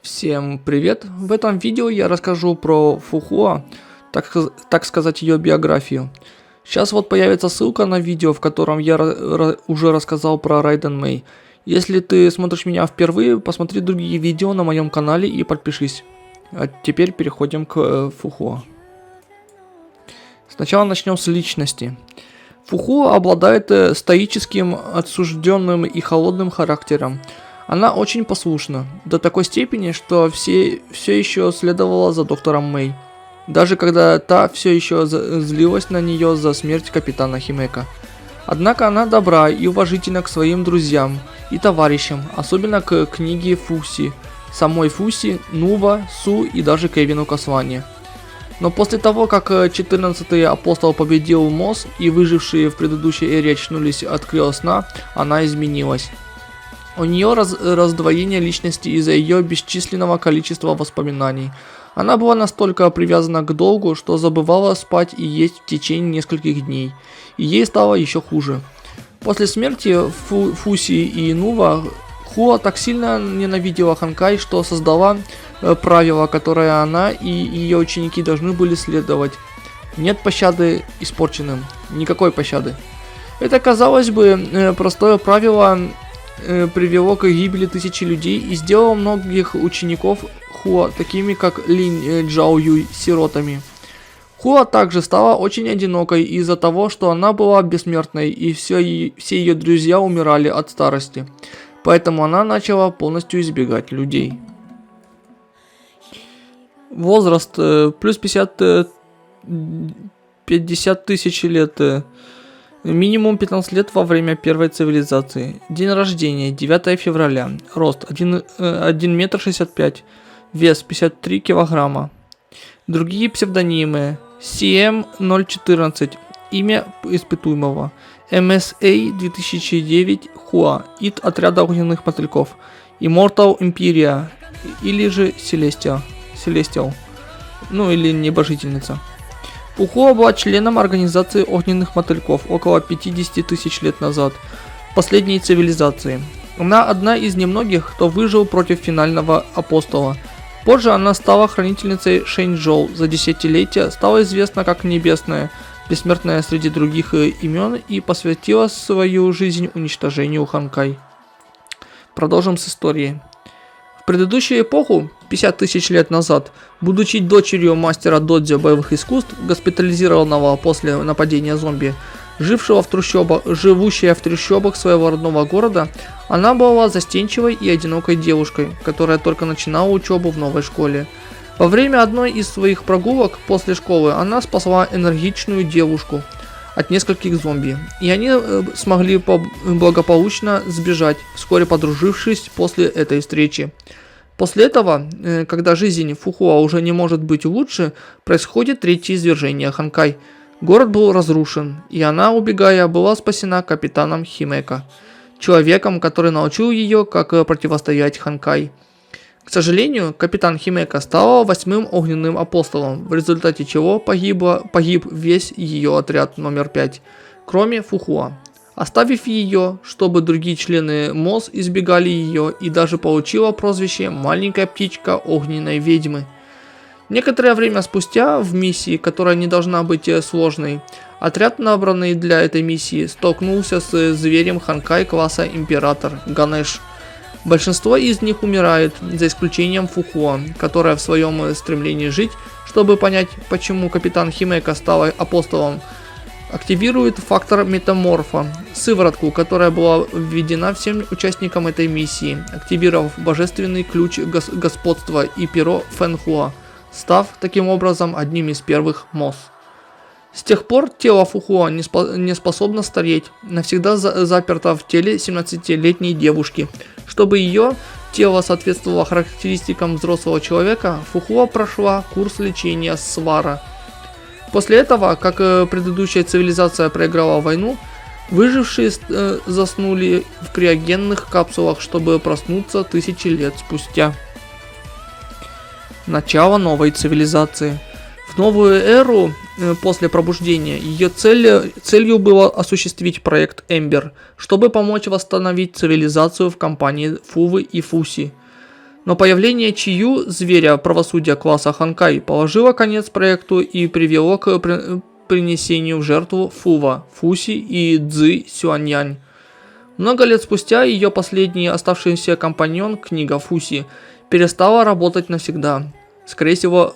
Всем привет! В этом видео я расскажу про Фухуа, так сказать, ее биографию. Сейчас вот появится ссылка на видео, в котором я уже рассказал про Райден Мэй. Если ты смотришь меня впервые, посмотри другие видео на моем канале и подпишись. А теперь переходим к Фухуа. Сначала начнем с личности. Фухуа обладает стоическим, отсужденным и холодным характером. Она очень послушна, до такой степени, что все еще следовала за доктором Мэй, даже когда та все еще злилась на нее за смерть капитана Химека. Однако она добра и уважительна к своим друзьям и товарищам, особенно к книге Фуси, самой Фуси, Нува, Су и даже Кевину Касване. Но после того, как 14-й апостол победил Моз и выжившие в предыдущей эре очнулись от криосна, она изменилась. У нее раздвоение личности из-за ее бесчисленного количества воспоминаний. Она была настолько привязана к долгу, что забывала спать и есть в течение нескольких дней. И ей стало еще хуже. После смерти Фуси и Нува, Хуа так сильно ненавидела Ханкай, что создала правило, которое она и ее ученики должны были следовать. Нет пощады испорченным. Никакой пощады. Это, казалось бы, простое правило привело к гибели тысячи людей и сделало многих учеников Хуа, такими как Линь Джао Юй, сиротами. Хуа также стала очень одинокой из-за того, что она была бессмертной и все ее друзья умирали от старости. Поэтому она начала полностью избегать людей. Возраст плюс 50 тысяч лет. Минимум 15 лет во время первой цивилизации. День рождения 9 февраля. Рост 1 метр 65. Вес 53 килограмма. Другие псевдонимы. CM014. Имя испытуемого. MSA 2009 Хуа. ИД отряда огненных мотыльков. Immortal Imperia. Или же Celestial. Ну или небожительница. Фухуа была членом организации огненных мотыльков около 50 тысяч лет назад, последней цивилизации. Она одна из немногих, кто выжил против финального апостола. Позже она стала хранительницей Шэньчжоу, за десятилетия стала известна как Небесная, бессмертная среди других имен, и посвятила свою жизнь уничтожению Ханкай. Продолжим с историей. В предыдущую эпоху, 50 тысяч лет назад, будучи дочерью мастера додзё боевых искусств, госпитализированного после нападения зомби, живущая в трущобах своего родного города, она была застенчивой и одинокой девушкой, которая только начинала учебу в новой школе. Во время одной из своих прогулок после школы она спасла энергичную девушку от нескольких зомби, и они смогли благополучно сбежать, вскоре подружившись после этой встречи. После этого, когда жизнь Фухуа уже не может быть лучше, происходит третье извержение Ханкай. Город был разрушен, и она, убегая, была спасена капитаном Химека, человеком, который научил ее, как противостоять Ханкай. К сожалению, капитан Химека стала 8-м огненным апостолом, в результате чего погиб весь ее отряд номер 5, кроме Фухуа, оставив ее, чтобы другие члены МОЗ избегали ее, и даже получила прозвище «маленькая птичка огненной ведьмы». Некоторое время спустя, в миссии, которая не должна быть сложной, отряд, набранный для этой миссии, столкнулся с зверем Ханкай класса Император Ганеш. Большинство из них умирает, за исключением Фухуа, которая в своем стремлении жить, чтобы понять, почему капитан Химека стала апостолом, активирует фактор метаморфа, сыворотку, которая была введена всем участникам этой миссии, активировав божественный ключ господства и перо Фэнхуа, став таким образом одним из первых МОЗ. С тех пор тело Фухуа не способно стареть, навсегда заперто в теле 17-летней девушки. Чтобы ее тело соответствовало характеристикам взрослого человека, Фухуа прошла курс лечения свара. После этого, как предыдущая цивилизация проиграла войну, выжившие заснули в криогенных капсулах, чтобы проснуться 1000 лет спустя. Начало новой цивилизации. В новую эру после пробуждения ее целью было осуществить проект Эмбер, чтобы помочь восстановить цивилизацию в компании Фувы и Фуси. Но появление Чию, зверя правосудия класса Ханкай, положило конец проекту и привело к принесению в жертву Фува, Фуси и Цзы Сюаньянь. Много лет спустя ее последний оставшийся компаньон, книга Фуси, перестала работать навсегда. Скорее всего,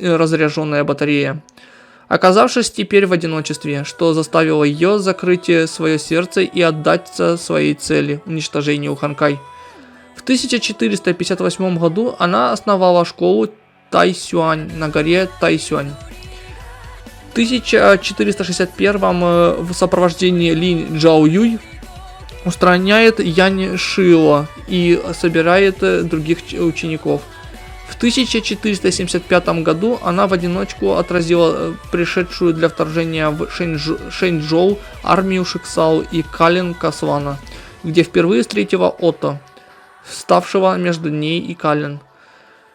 разряженная батарея. Оказавшись теперь в одиночестве, что заставило ее закрыть свое сердце и отдаться своей цели – уничтожению Ханкай. В 1458 году она основала школу Тайсюань на горе Тайсюань. В 1461 в сопровождении Линь Джаоюй устраняет Янь Шило и собирает других учеников. В 1475 году она в одиночку отразила пришедшую для вторжения в Шэньчжоу армию Шиксао и Калин Касвана, где впервые встретила Отто, вставшего между ней и Калин.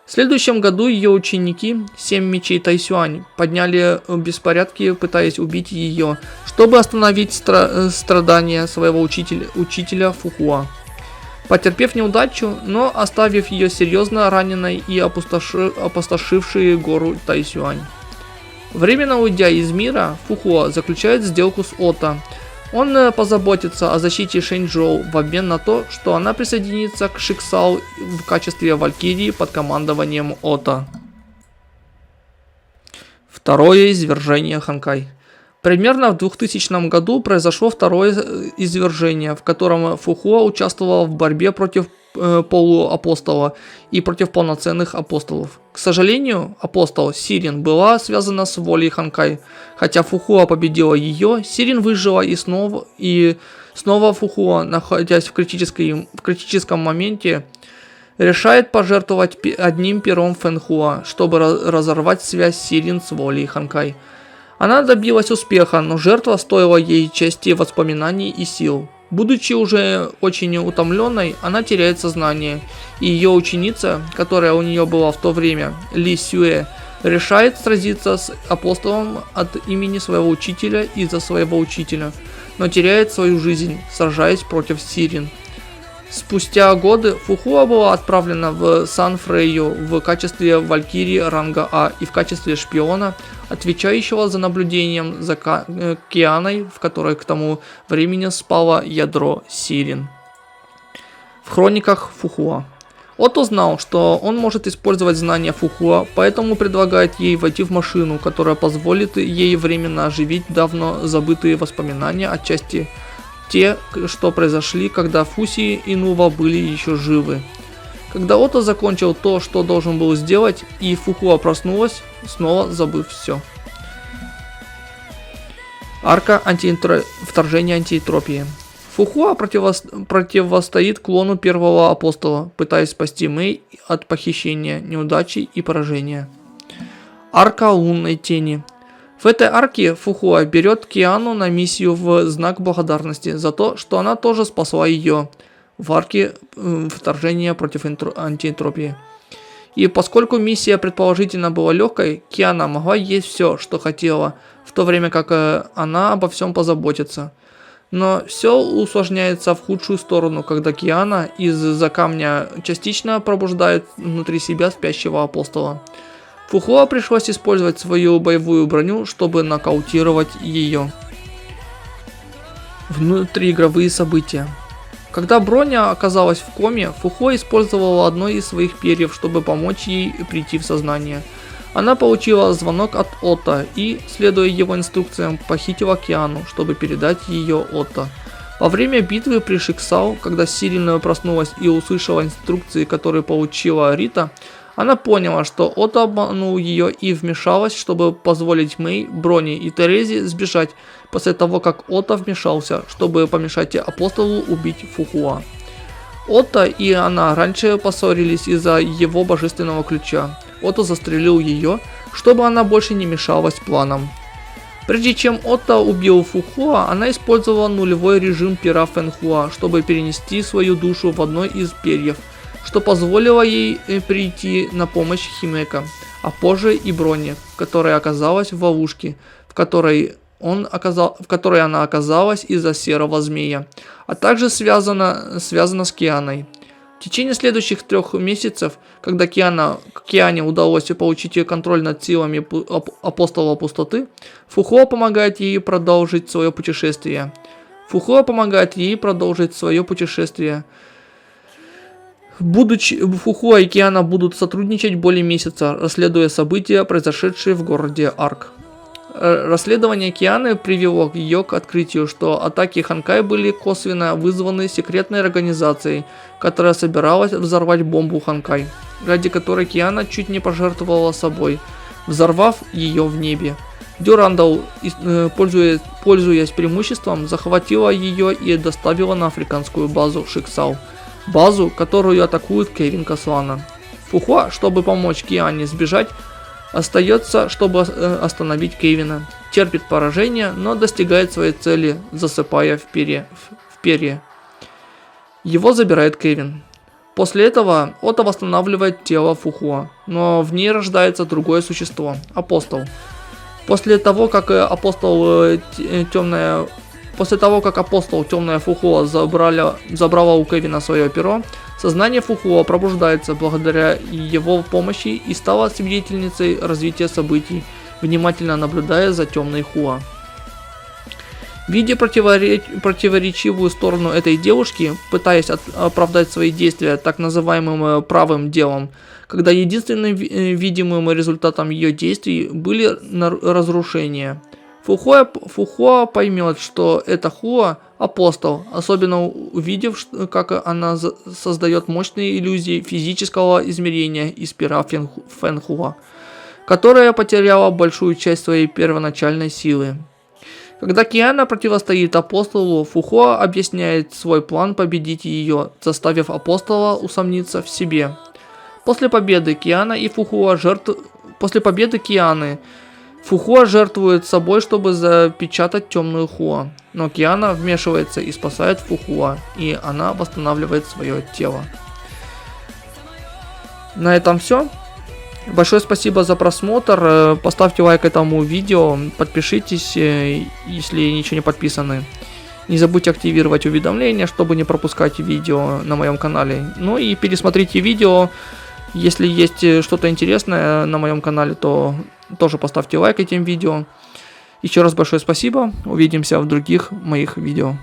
В следующем году ее ученики, 7 мечей Тайсюань, подняли беспорядки, пытаясь убить ее, чтобы остановить страдания своего учителя Фухуа. Потерпев неудачу, но оставив ее серьезно раненой и опустошившей гору Тайсюань. Временно уйдя из мира, Фухуа заключает сделку с Отто. Он позаботится о защите Шэньчжоу в обмен на то, что она присоединится к Шиксао в качестве валькирии под командованием Отто. Второе извержение Ханкай. Примерно в 2000 году произошло второе извержение, в котором Фухуа участвовала в борьбе против полуапостола и против полноценных апостолов. К сожалению, апостол Сирин была связана с волей Ханкай. Хотя Фухуа победила ее, Сирин выжила и снова Фухуа, находясь в критическом моменте, решает пожертвовать одним пером Фэнхуа, чтобы разорвать связь Сирин с волей Ханкай. Она добилась успеха, но жертва стоила ей части воспоминаний и сил. Будучи уже очень утомленной, она теряет сознание, и ее ученица, которая у нее была в то время, Ли Сюэ, решает сразиться с апостолом от имени своего учителя и за своего учителя, но теряет свою жизнь, сражаясь против Сирин. Спустя годы Фухуа была отправлена в Сан-Фрейю в качестве валькирии ранга А и в качестве шпиона, отвечающего за наблюдением за Кианой, в которой к тому времени спало ядро Сирин. В хрониках Фухуа. Отто знал, что он может использовать знания Фухуа, поэтому предлагает ей войти в машину, которая позволит ей временно оживить давно забытые воспоминания, отчасти те, что произошли, когда Фуси и Нува были еще живы. Когда Отто закончил то, что должен был сделать, и Фухуа проснулась, снова забыв все. Арка вторжения антиэнтропии. Фухуа противостоит клону первого апостола, пытаясь спасти Мэй от похищения, неудачи и поражения. Арка лунной тени. В этой арке Фухуа берет Киану на миссию в знак благодарности за то, что она тоже спасла ее в арке вторжения против антиэнтропии. И поскольку миссия предположительно была легкой, Киана могла есть все, что хотела, в то время как она обо всем позаботится. Но все усложняется в худшую сторону, когда Киана из-за камня частично пробуждает внутри себя спящего апостола. Фухуа пришлось использовать свою боевую броню, чтобы нокаутировать ее. Внутриигровые события. Когда броня оказалась в коме, Фухуа использовала одно из своих перьев, чтобы помочь ей прийти в сознание. Она получила звонок от Отто и, следуя его инструкциям, похитила Киану, чтобы передать ее Отто. Во время битвы при Шиксао, когда Сирин проснулась и услышала инструкции, которые получила Рита, она поняла, что Отто обманул ее и вмешалась, чтобы позволить Мэй, Броне и Терезе сбежать после того, как Отто вмешался, чтобы помешать апостолу убить Фухуа. Отто и она раньше поссорились из-за его божественного ключа. Отто застрелил ее, чтобы она больше не мешалась планам. Прежде чем Отто убил Фухуа, она использовала нулевой режим пера Фэнхуа, чтобы перенести свою душу в одно из перьев, что позволило ей прийти на помощь Химека, а позже и Броне, которая оказалась в ловушке, в которой она оказалась из-за серого змея, а также связана с Кианой. В течение следующих 3 месяцев, когда Киане удалось получить контроль над силами Апостола Пустоты, Фухуа помогает ей продолжить свое путешествие. Фухуа и Киана будут сотрудничать более месяца, расследуя события, произошедшие в городе Арк. Расследование Кианы привело ее к открытию, что атаки Ханкай были косвенно вызваны секретной организацией, которая собиралась взорвать бомбу Ханкай, ради которой Киана чуть не пожертвовала собой, взорвав ее в небе. Дюрандал, пользуясь преимуществом, захватила ее и доставила на африканскую базу Шиксал, базу, которую атакует Кевин Каслана. Фухуа, чтобы помочь Киане сбежать, остается, чтобы остановить Кевина. Терпит поражение, но достигает своей цели, засыпая в перья. Его забирает Кевин. После этого Ото восстанавливает тело Фухуа, но в ней рождается другое существо – Апостол. После того, как Апостол Темная Фухуа забрала у Кевина свое перо, сознание Фухуа пробуждается благодаря его помощи и стала свидетельницей развития событий, внимательно наблюдая за Темной Хуа. Видя противоречивую сторону этой девушки, пытаясь оправдать свои действия так называемым правым делом, когда единственным видимым результатом ее действий были разрушения, Фухуа поймет, что это Хуа – апостол, особенно увидев, как она создает мощные иллюзии физического измерения из пера Фэнхуа, которая потеряла большую часть своей первоначальной силы. Когда Киана противостоит апостолу, Фухуа объясняет свой план победить ее, заставив апостола усомниться в себе. После победы Кианы Фухуа жертвует собой, чтобы запечатать Темную Хуа, но Киана вмешивается и спасает Фухуа, и она восстанавливает свое тело. На этом все. Большое спасибо за просмотр. Поставьте лайк этому видео, подпишитесь, если ничего не подписаны. Не забудьте активировать уведомления, чтобы не пропускать видео на моем канале. Ну и пересмотрите видео. Если есть что-то интересное на моем канале, то тоже поставьте лайк этим видео. Еще раз большое спасибо. Увидимся в других моих видео.